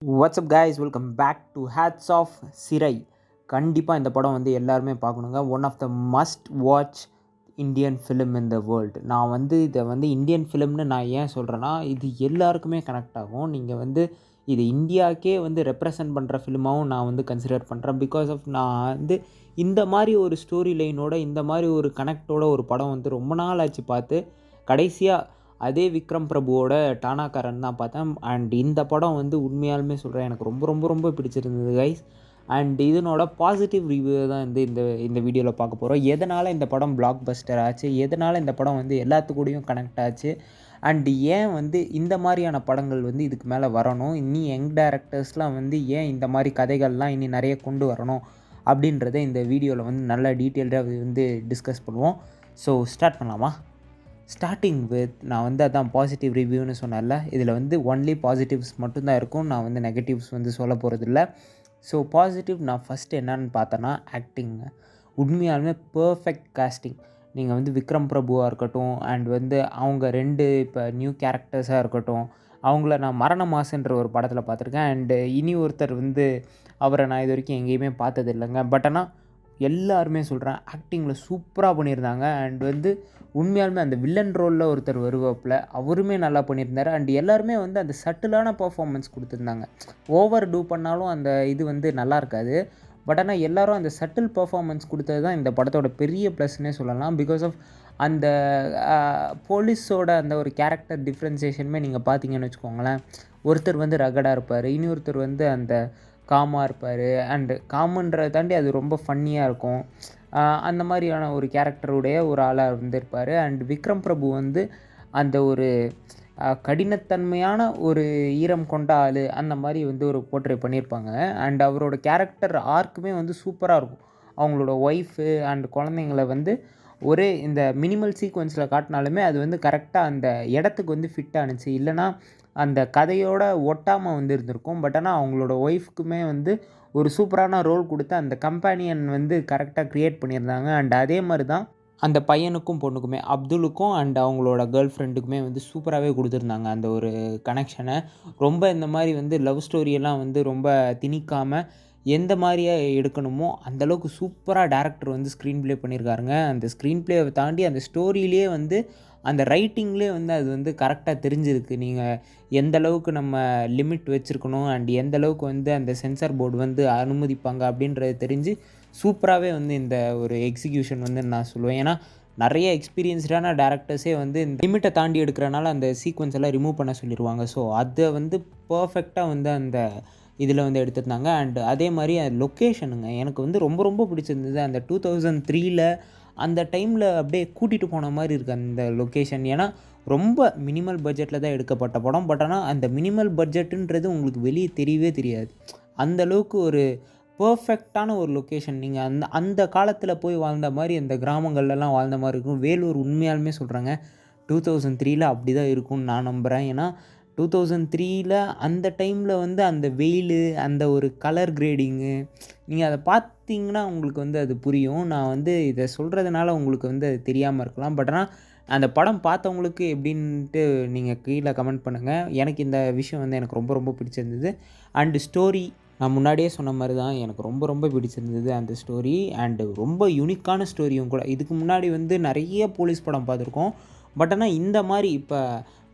WhatsApp guys, welcome back to hats off சிறை. கண்டிப்பாக இந்த படம் வந்து எல்லாருமே பார்க்கணுங்க. One of the must watch Indian film in the world. நான் வந்து இதை வந்து இந்தியன் ஃபிலிம்னு நான் ஏன் சொல்கிறேன்னா, இது எல்லாருக்குமே கனெக்ட் ஆகும். நீங்கள் வந்து இது இந்தியாவுக்கே வந்து ரெப்ரசன்ட் பண்ணுற ஃபிலிமாகவும் நான் வந்து கன்சிடர் பண்ணுறேன். பிகாஸ் ஆஃப் நான் வந்து இந்த மாதிரி ஒரு ஸ்டோரி லைனோட, இந்த மாதிரி ஒரு கனெக்டோட ஒரு படம் வந்து ரொம்ப நாள் ஆச்சு பார்த்து. கடைசியாக அதே விக்ரம் பிரபுவோட டானாக்காரன் தான் பார்த்தேன். அண்ட் இந்த படம் வந்து உண்மையாலுமே சொல்கிறேன், எனக்கு ரொம்ப ரொம்ப ரொம்ப பிடிச்சிருந்தது கைஸ். அண்ட் இதனோட பாசிட்டிவ் ரிவ்யூ தான் வந்து இந்த வீடியோவில் பார்க்க போகிறோம். எதனால் இந்த படம் பிளாக் பஸ்டர் ஆச்சு, எதனால் இந்த படம் வந்து எல்லாத்துக்கூடையும் கனெக்ட் ஆச்சு, அண்டு ஏன் வந்து இந்த மாதிரியான படங்கள் வந்து இதுக்கு மேலே வரணும், இன்னி யங் டேரக்டர்ஸ்லாம் வந்து ஏன் இந்த மாதிரி கதைகள்லாம் இனி நிறைய கொண்டு வரணும் அப்படின்றத இந்த வீடியோவில் வந்து நல்லா டீட்டெயில்டாக வந்து டிஸ்கஸ் பண்ணுவோம். ஸோ ஸ்டார்ட் பண்ணலாமா? ஸ்டார்டிங் வித் நான் வந்து அதான் பாசிட்டிவ் ரிவ்யூன்னு சொன்னேன்ல, இதில் வந்து ஒன்லி பாசிட்டிவ்ஸ் மட்டும்தான் இருக்கும். நான் வந்து நெகட்டிவ்ஸ் வந்து சொல்ல போகிறதில்ல. ஸோ பாசிட்டிவ் நான் ஃபஸ்ட்டு என்னென்னு பார்த்தேன்னா, ஆக்டிங்க. உண்மையாலுமே பர்ஃபெக்ட் காஸ்டிங். நீங்கள் வந்து விக்ரம் பிரபுவாக இருக்கட்டும், அண்ட் வந்து அவங்க 2 இப்போ நியூ கேரக்டர்ஸாக இருக்கட்டும், அவங்கள நான் மரண மாசுன்ற ஒரு படத்தில் பார்த்துருக்கேன். அண்டு இனி ஒருத்தர் வந்து அவரை நான் இது வரைக்கும் எங்கேயுமே பார்த்தது இல்லைங்க. பட் ஆனால் எல்லாருமே சொல்கிறேன், ஆக்டிங்கில் சூப்பராக பண்ணியிருந்தாங்க. அண்ட் வந்து உண்மையாலுமே அந்த வில்லன் ரோலில் ஒருத்தர் வருவாப்பில், அவருமே நல்லா பண்ணியிருந்தார். அண்ட் எல்லாருமே வந்து அந்த சட்டிலான பர்ஃபார்மன்ஸ் கொடுத்துருந்தாங்க. ஓவர் டூ பண்ணாலும் அந்த இது வந்து நல்லா இருக்காது. பட் ஆனால் எல்லோரும் அந்த சட்டில் பர்ஃபார்மன்ஸ் கொடுத்தது தான் இந்த படத்தோட பெரிய ப்ளஸ்னே சொல்லலாம். பிகாஸ் ஆஃப் அந்த போலீஸோட அந்த ஒரு கேரக்டர் டிஃப்ரென்சியேஷனுமே நீங்கள் பார்த்தீங்கன்னு வச்சுக்கோங்களேன். ஒருத்தர் வந்து ரகடாக இருப்பார், இன்னொருத்தர் வந்து அந்த காமாக இருப்பார். அண்டு காமுன்றதை தாண்டி அது ரொம்ப ஃபன்னியாக இருக்கும். அந்த மாதிரியான ஒரு கேரக்டருடைய ஒரு ஆளாக இருந்திருப்பார். அண்ட் விக்ரம் பிரபு வந்து அந்த ஒரு கடினத்தன்மையான ஒரு ஈரம் கொண்ட ஆள், அந்த மாதிரி வந்து ஒரு போர்ட்ரே பண்ணியிருப்பாங்க. அண்ட் அவரோட கேரக்டர் ஆர்க்குமே வந்து சூப்பராக இருக்கும். அவங்களோட ஒய்ஃபு அண்ட் குழந்தைங்கள வந்து ஒரே இந்த மினிமல் சீக்வன்ஸில் காட்டினாலுமே அது வந்து கரெக்டாக அந்த இடத்துக்கு வந்து ஃபிட் ஆணுச்சு. இல்லைனா அந்த கதையோட ஒட்டாமல் வந்து இருந்திருக்கும். பட் ஆனால் அவங்களோட ஒய்ஃப்க்குமே வந்து ஒரு சூப்பரான ரோல் கொடுத்து அந்த கம்பேனியன் வந்து கரெக்டாக க்ரியேட் பண்ணியிருந்தாங்க. அண்ட் அதே மாதிரி தான் அந்த பையனுக்கும் பொண்ணுக்குமே, அப்துலுக்கும் அண்ட் அவங்களோட கேர்ள் ஃப்ரெண்டுக்குமே வந்து சூப்பராகவே கொடுத்துருந்தாங்க அந்த ஒரு கனெக்ஷனை. ரொம்ப இந்த மாதிரி வந்து லவ் ஸ்டோரியெல்லாம் வந்து ரொம்ப திணிக்காமல் எந்த மாதிரியாக எடுக்கணுமோ அந்தளவுக்கு சூப்பராக டேரக்டர் வந்து ஸ்க்ரீன் ப்ளே பண்ணியிருக்காருங்க. அந்த ஸ்க்ரீன் ப்ளேவை தாண்டி அந்த ஸ்டோரியிலே வந்து அந்த ரைட்டிங்லேயே வந்து அது வந்து கரெக்டாக தெரிஞ்சிருக்கு. நீங்கள் எந்த அளவுக்கு நம்ம லிமிட் வச்சுருக்கணும் அண்ட் எந்த அளவுக்கு வந்து அந்த சென்சார் போர்டு வந்து அனுமதிப்பாங்க அப்படின்றது தெரிஞ்சு சூப்பராகவே வந்து இந்த ஒரு எக்ஸிக்யூஷன் வந்து நான் சொல்லுவேன். ஏன்னா நிறைய எக்ஸ்பீரியன்ஸ்டான டேரக்டர்ஸே வந்து இந்த லிமிட்டை தாண்டி எடுக்கிறனால அந்த சீக்வன்ஸ் எல்லாம் ரிமூவ் பண்ண சொல்லிடுவாங்க. ஸோ அதை வந்து பர்ஃபெக்டாக வந்து அந்த இதில் வந்து எடுத்திருந்தாங்க. அண்ட் அதே மாதிரி லொக்கேஷனுங்க எனக்கு வந்து ரொம்ப ரொம்ப பிடிச்சிருந்தது. அந்த 2003 அந்த டைமில் அப்படியே கூட்டிகிட்டு போன மாதிரி இருக்குது அந்த லொக்கேஷன். ஏன்னா ரொம்ப மினிமல் பட்ஜெட்டில் தான் எடுக்கப்பட்ட படம். பட் ஆனால் அந்த மினிமல் பட்ஜெட்டுன்றது உங்களுக்கு வெளியே தெரியவே தெரியாது. அந்தளவுக்கு ஒரு பர்ஃபெக்டான ஒரு லொக்கேஷன். நீங்கள் அந்த அந்த காலத்தில் போய் வாழ்ந்த மாதிரி, அந்த கிராமங்கள்லாம் வாழ்ந்த மாதிரி இருக்கும். வேலூர் உண்மையாலுமே சொல்கிறாங்க 2003 அப்படி தான் இருக்கும்னு நான் நம்புகிறேன். ஏன்னா 2003 அந்த டைமில் வந்து அந்த வெயில், அந்த ஒரு கலர் கிரேடிங்கு, நீங்கள் அதை பார்த்தீங்கன்னா உங்களுக்கு வந்து அது புரியும். நான் வந்து இதை சொல்கிறதுனால உங்களுக்கு வந்து அது தெரியாமல் இருக்கலாம். பட் ஆனால் அந்த படம் பார்த்தவங்களுக்கு எப்படின்ட்டு நீங்கள் கீழே கமெண்ட் பண்ணுங்கள். எனக்கு இந்த விஷயம் வந்து எனக்கு ரொம்ப ரொம்ப பிடிச்சிருந்தது. அண்டு ஸ்டோரி நான் முன்னாடியே சொன்ன மாதிரி தான், எனக்கு ரொம்ப ரொம்ப பிடிச்சிருந்தது அந்த ஸ்டோரி. அண்டு ரொம்ப யூனிக்கான ஸ்டோரியும் கூட. இதுக்கு முன்னாடி வந்து நிறைய போலீஸ் படம் பார்த்துருக்கோம். பட் ஆனால் இந்த மாதிரி இப்போ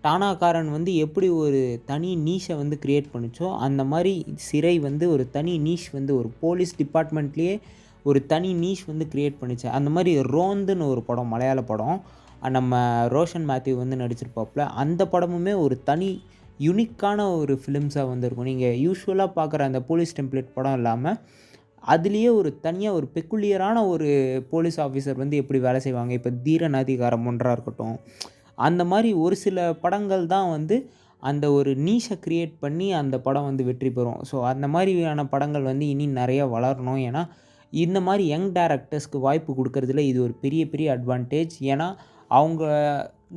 டானாக்காரன் வந்து எப்படி ஒரு தனி நீஷை வந்து க்ரியேட் பண்ணிச்சோ, அந்த மாதிரி சிறை வந்து ஒரு தனி நீஷ் வந்து ஒரு போலீஸ் டிபார்ட்மெண்ட்லேயே ஒரு தனி நீஷ் வந்து க்ரியேட் பண்ணிச்சு. அந்த மாதிரி ரோந்துன்னு ஒரு படம், மலையாள படம், நம்ம ரோஷன் மேத்யூ வந்து நடிச்சிருப்பாப்புல. அந்த படமுமே ஒரு தனி யூனிக்கான ஒரு ஃபிலிம்ஸாக வந்துருக்கும். நீங்கள் யூஸ்வலாக பார்க்குற அந்த போலீஸ் டெம்ப்ளேட் படம் இல்லாமல் அதுலேயே ஒரு தனியாக ஒரு பெக்குலியரான ஒரு போலீஸ் ஆஃபீஸர் வந்து எப்படி வேலை செய்வாங்க. இப்போ தீரன் அதிகாரம் ஒன்றாக இருக்கட்டும், அந்த மாதிரி ஒரு சில படங்கள் தான் வந்து அந்த ஒரு நீஷை க்ரியேட் பண்ணி அந்த படம் வந்து வெற்றி பெறும். ஸோ அந்த மாதிரியான படங்கள் வந்து இனி நிறைய வளரணும். ஏன்னா இந்த மாதிரி யங் டேரக்டர்ஸ்க்கு வாய்ப்பு கொடுக்கறதுல இது ஒரு பெரிய பெரிய அட்வான்டேஜ். ஏன்னா அவங்க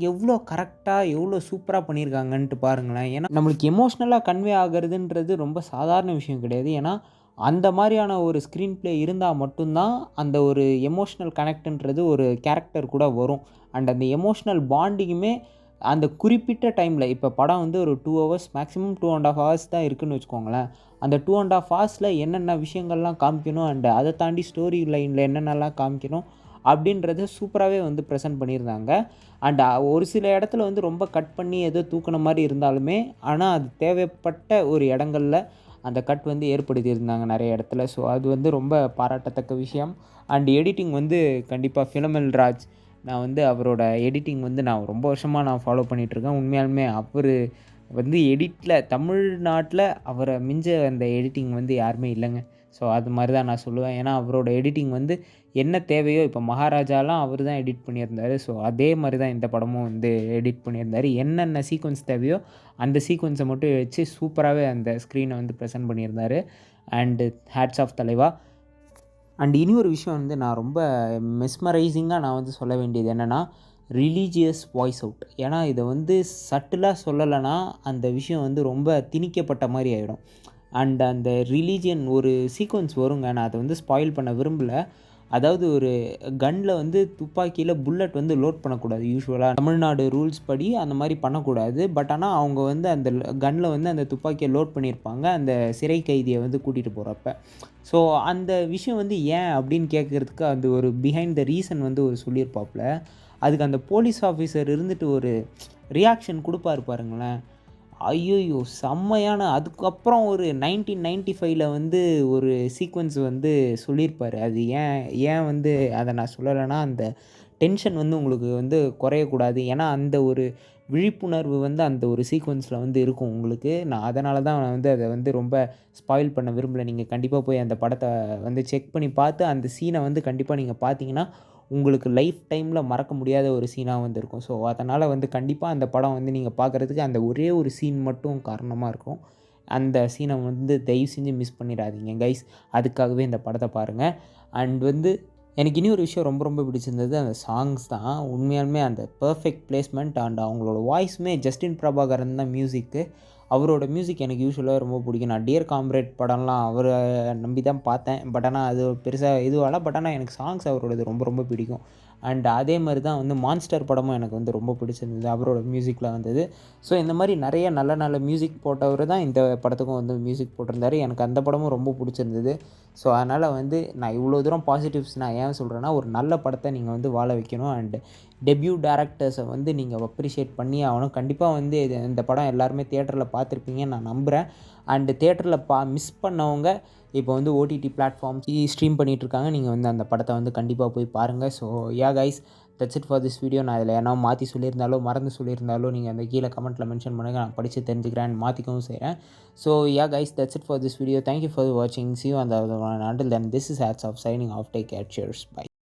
எவ்வளோ கரெக்டாக எவ்வளோ சூப்பராக பண்ணியிருக்காங்கன்ட்டு பாருங்களேன். ஏன்னா நம்மளுக்கு எமோஷ்னலாக கன்வே ஆகிறதுன்றது ரொம்ப சாதாரண விஷயம் கிடையாது. ஏன்னா அந்த மாதிரியான ஒரு ஸ்க்ரீன் ப்ளே இருந்தால் மட்டும்தான் அந்த ஒரு எமோஷ்னல் கனெக்ட்ன்றது ஒரு கேரக்டர் கூட வரும். அண்ட் அந்த எமோஷ்னல் பாண்டிங்குமே அந்த குறிப்பிட்ட டைமில் இப்போ படம் வந்து ஒரு 2 ஹவர்ஸ் மேக்ஸிமம் 2.5 ஹவர்ஸ் தான் இருக்குதுன்னு வச்சுக்கோங்களேன். அந்த 2.5 ஹவர்ஸில் என்னென்ன விஷயங்கள்லாம் காமிக்கணும் அண்ட் அதை தாண்டி ஸ்டோரி லைனில் என்னென்னலாம் காமிக்கணும் அப்படின்றத சூப்பராகவே வந்து ப்ரெசென்ட் பண்ணியிருந்தாங்க. அண்ட் ஒரு சில இடத்துல வந்து ரொம்ப கட் பண்ணி ஏதோ தூக்குன மாதிரி இருந்தாலுமே, ஆனால் அது தேவைப்பட்ட ஒரு இடங்கள்ல அந்த கட் வந்து ஏற்படுத்தியிருந்தாங்க நிறைய இடத்துல. ஸோ அது வந்து ரொம்ப பாராட்டத்தக்க விஷயம். அண்ட் எடிட்டிங் வந்து கண்டிப்பாக ஃபிலோமினல் ராஜ், நான் வந்து அவரோட எடிட்டிங் வந்து நான் ரொம்ப வருஷமாக நான் ஃபாலோ பண்ணிகிட்ருக்கேன். உண்மையாலுமே அவர் வந்து எடிட்டில் தமிழ்நாட்டில் அவரை மிஞ்ச அந்த எடிட்டிங் வந்து யாருமே இல்லைங்க. ஸோ அது மாதிரி தான் நான் சொல்லுவேன். ஏன்னா அவரோட எடிட்டிங் வந்து என்ன தேவையோ, இப்போ மகாராஜாலாம் அவர் தான் எடிட் பண்ணியிருந்தார். ஸோ அதே மாதிரி தான் இந்த படமும் வந்து எடிட் பண்ணியிருந்தார். என்னென்ன சீக்வென்ஸ் தேவையோ அந்த சீக்வென்ஸை மட்டும் வச்சு சூப்பராகவே அந்த ஸ்க்ரீனை வந்து ப்ரெசென்ட் பண்ணியிருந்தார். அண்டு ஹேட்ஸ் ஆஃப் தலைவா. அண்ட் இனி ஒரு விஷயம் வந்து நான் ரொம்ப மெஸ்மரைசிங்காக நான் வந்து சொல்ல வேண்டியது என்னென்னா, ரிலீஜியஸ் வாய்ஸ் அவுட். ஏன்னா இதை வந்து சட்டிலாக சொல்லலைன்னா அந்த விஷயம் வந்து ரொம்ப திணிக்கப்பட்ட மாதிரி ஆகிடும். அண்ட் அந்த ரிலீஜியன் ஒரு சீக்வென்ஸ் வருங்க, நான் அதை வந்து ஸ்பாயில் பண்ண விரும்பலை. அதாவது ஒரு கன்னில் வந்து துப்பாக்கியில் புல்லட் வந்து லோட் பண்ணக்கூடாது. யூஸ்வலாக தமிழ்நாடு ரூல்ஸ் படி அந்த மாதிரி பண்ணக்கூடாது. பட் ஆனால் அவங்க வந்து அந்த கன்னில் வந்து அந்த துப்பாக்கியை லோட் பண்ணியிருப்பாங்க அந்த சிறை கைதியை வந்து கூட்டிகிட்டு போகிறப்ப. ஸோ அந்த விஷயம் வந்து ஏன் அப்படின்னு கேட்குறதுக்கு அந்த ஒரு பிஹைண்ட் த ரீசன் வந்து ஒரு சொல்லியிருப்பாப்புல. அதுக்கு அந்த போலீஸ் ஆஃபீஸர் இருந்துட்டு ஒரு ரியாக்ஷன் கொடுப்பாரு பாருங்களேன். ஐய்யய்யோ! செம்மையான, அதுக்கப்புறம் ஒரு 1995ல் வந்து ஒரு சீக்வென்ஸ் வந்து சொல்லியிருப்பாரு. அது ஏன் வந்து அதை நான் சொல்லலைன்னா, அந்த டென்ஷன் வந்து உங்களுக்கு வந்து குறையக்கூடாது. ஏன்னா அந்த ஒரு விழிப்புணர்வு வந்து அந்த ஒரு சீக்வென்ஸில் வந்து இருக்கும் உங்களுக்கு. நான் அதனால தான் நான் வந்து அதை வந்து ரொம்ப ஸ்பாயில் பண்ண விரும்பல. நீங்கள் கண்டிப்பாக போய் அந்த படத்தை வந்து செக் பண்ணி பார்த்து அந்த சீனை வந்து கண்டிப்பாக நீங்கள் பார்த்தீங்கன்னா, உங்களுக்கு லைஃப் டைமில் மறக்க முடியாத ஒரு சீனாக வந்து இருக்கும். ஸோ அதனால் வந்து கண்டிப்பாக அந்த படம் வந்து நீங்கள் பார்க்குறதுக்கு அந்த ஒரே ஒரு சீன் மட்டும் காரணமாக இருக்கும். அந்த சீனை வந்து தயவு செஞ்சு மிஸ் பண்ணிடாதீங்க கைஸ். அதுக்காகவே இந்த படத்தை பாருங்கள். அண்ட் வந்து எனக்கு இனி ஒரு விஷயம் ரொம்ப ரொம்ப பிடிச்சிருந்தது அந்த சாங்ஸ் தான். உண்மையாலுமே அந்த பெர்ஃபெக்ட் பிளேஸ்மெண்ட் அண்ட் அவங்களோட வாய்ஸுமே ஜஸ்டின் பிரபாகரன் தான் மியூசிக்கு. அவரோட மியூசிக் எனக்கு யூஸ்வலாக ரொம்ப பிடிக்கும். நான் டியர் காம்ரேட் படம்லாம் அவரை நம்பி தான் பார்த்தேன். பட் ஆனால் அது பெருசாக இதுவாகல. பட் ஆனால் எனக்கு சாங்ஸ் அவரோடது ரொம்ப ரொம்ப பிடிக்கும். அண்ட் அதே மாதிரி தான் வந்து மான்ஸ்டர் படமும் எனக்கு வந்து ரொம்ப பிடிச்சிருந்தது, அவரோட மியூசிக்கில் வந்தது. ஸோ இந்த மாதிரி நிறைய நல்ல நல்ல மியூசிக் போட்டவர் தான் இந்த படத்துக்கும் வந்து மியூசிக் போட்டிருந்தார். எனக்கு அந்த படமும் ரொம்ப பிடிச்சிருந்தது. ஸோ அதனால் வந்து நான் இவ்வளோ தூரம் பாசிட்டிவ்ஸ் நான் ஏன் சொல்கிறேன்னா, ஒரு நல்ல படத்தை நீங்கள் வந்து வாழ வைக்கணும். அண்டு டெபியூ டேரக்டர்ஸை வந்து நீங்கள் அப்ரிஷியேட் பண்ணி ஆகணும். கண்டிப்பாக வந்து இந்த படம் எல்லாருமே தியேட்டரில் பார்த்துருப்பீங்கன்னு நான் நம்புகிறேன். அண்டு தியேட்டரில் மிஸ் பண்ணவங்க இப்போ வந்து ஓடிடி பிளாட்ஃபார்ம்ஸ் ஸ்ட்ரீம் பண்ணிகிட்ருக்காங்க. நீங்கள் வந்து அந்த படத்தை வந்து கண்டிப்பாக போய் பாருங்கள். So yeah guys, that's it for this video. நான் இதில் ஏன்னா மாற்றி சொல்லியிருந்தாலோ மறந்து சொல்லியிருந்தாலோ நீங்கள் அந்த கீழே கமெண்ட்டில் மென்ஷன் பண்ணுங்கள். நான் படித்து தெரிஞ்சுக்கிறேன், மாற்றிக்கவும் செய்கிறேன். So yeah guys, that's it for this video. Thank you for வாட்சிங். See you on the other one. Until then, this is Hats Off signing off. Take care. Cheers. Bye.